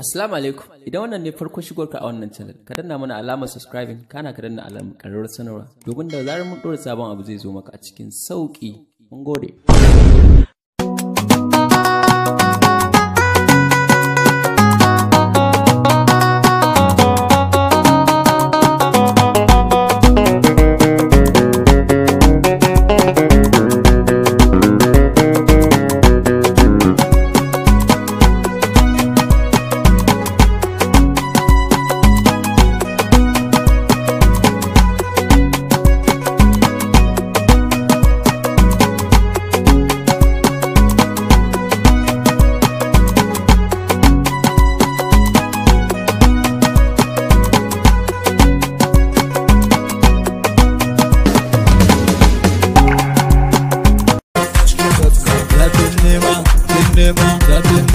Assalamu alaikum. Idan wannan ne farko shigarka a wannan channel, ka danna mana alamar subscribing, kana ka danna alamar ƙararrawar sanarwa domin da zarar mun ɗora sabon abu zai zo maka a cikin sauƙi. Mun gode. Nemah, zafin.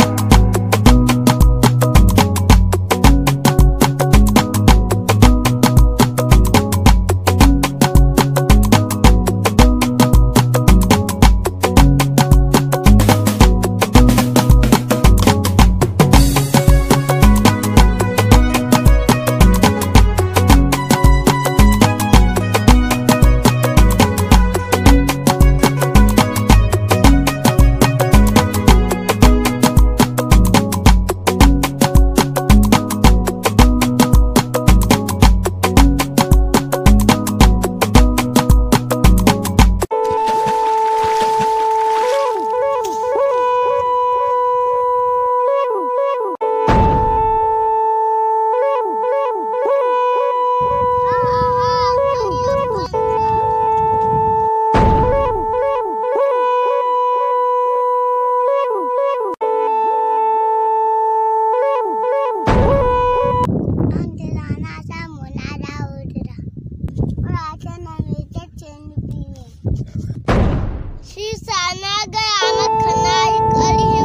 Na gaya maka na yi ƙarhinka.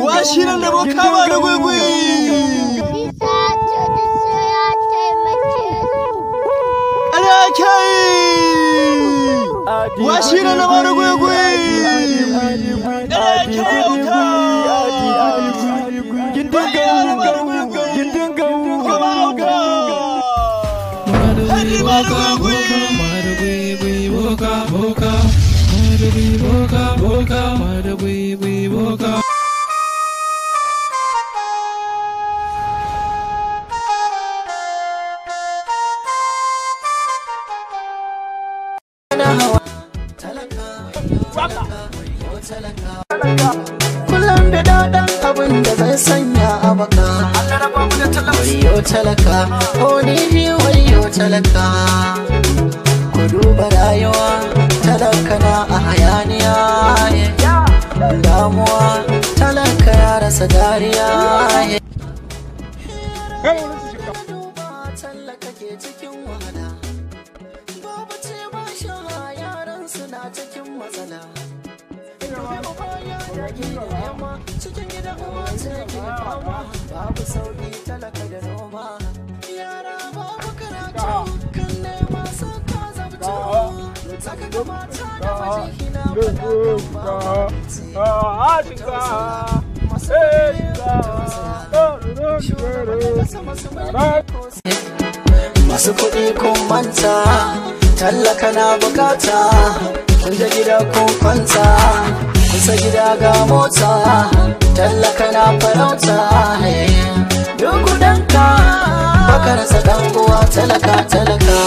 Washinan da boka ba da gwaigwai. Washinan da ba da gwaigwai. Kullum da daɗin abin da zai sanya a baka. Wariyo talaka, wariyo talaka. Ku duba rayuwa, talaka na a hayaniya. Damuwa, talaka ya rasa dariya. Talaka ke cikin wahala. Babu ce ba sha yaran suna cikin matsala. Cikin gida uwa ce ke fama, babu sauki talaka da noma. Yara babu karatu, kan nema sun ka zabto. Saka ga mata da maji na masu kuɗi kun manta, tallaka na bukata. Kun je gida kun kwanta, kusa gida ga mota, tallaka na farauta. Duk gudanka baka rasa dan uwa talaka talaka.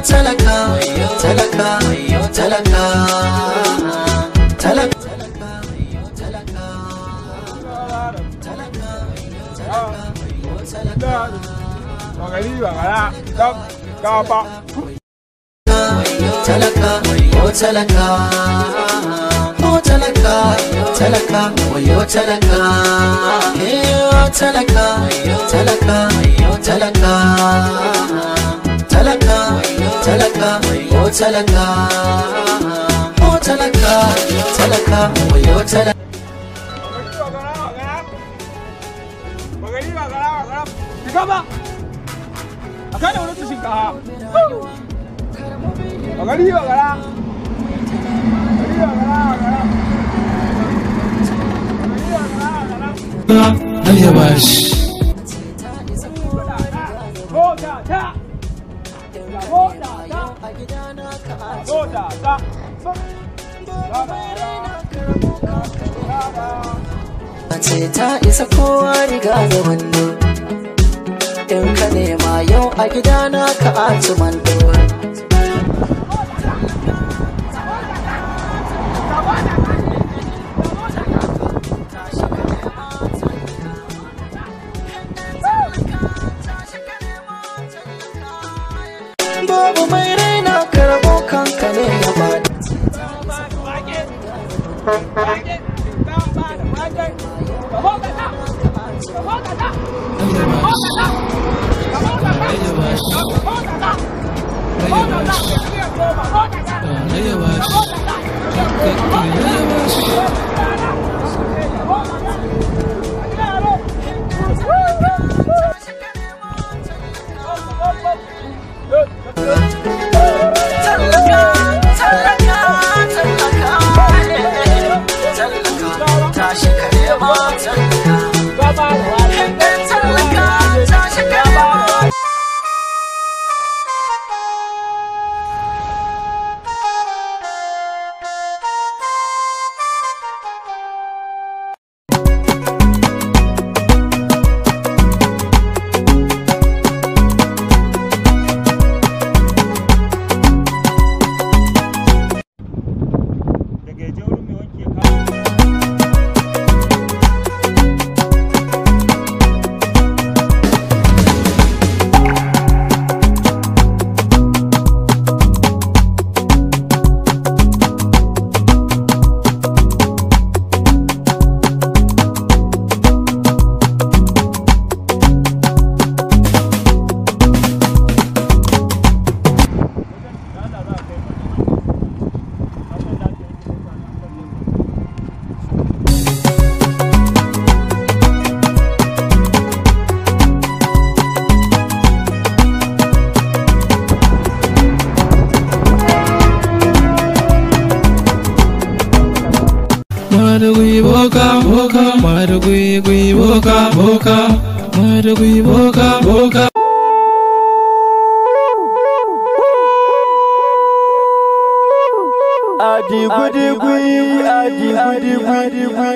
Talaka, talaka, talaka, talaka. Talaka, oh talaka, oh talaka, talaka, wayo talaka, oh talaka, talaka, talaka, talaka, talaka, oh talaka, oh talaka, talaka, wayo talaka. Akana wani tushin ka. Bagari bagara. Ayo bash. Ce ta isa kowa riga da wando. In ka nema yau a gidana ka aci mando. Babu mai raina karabo kanka ne ya bada. Madagui boka, boka, madagui boka, boka, madagui boka, boka. Adi gudi gui, adi gudi gui.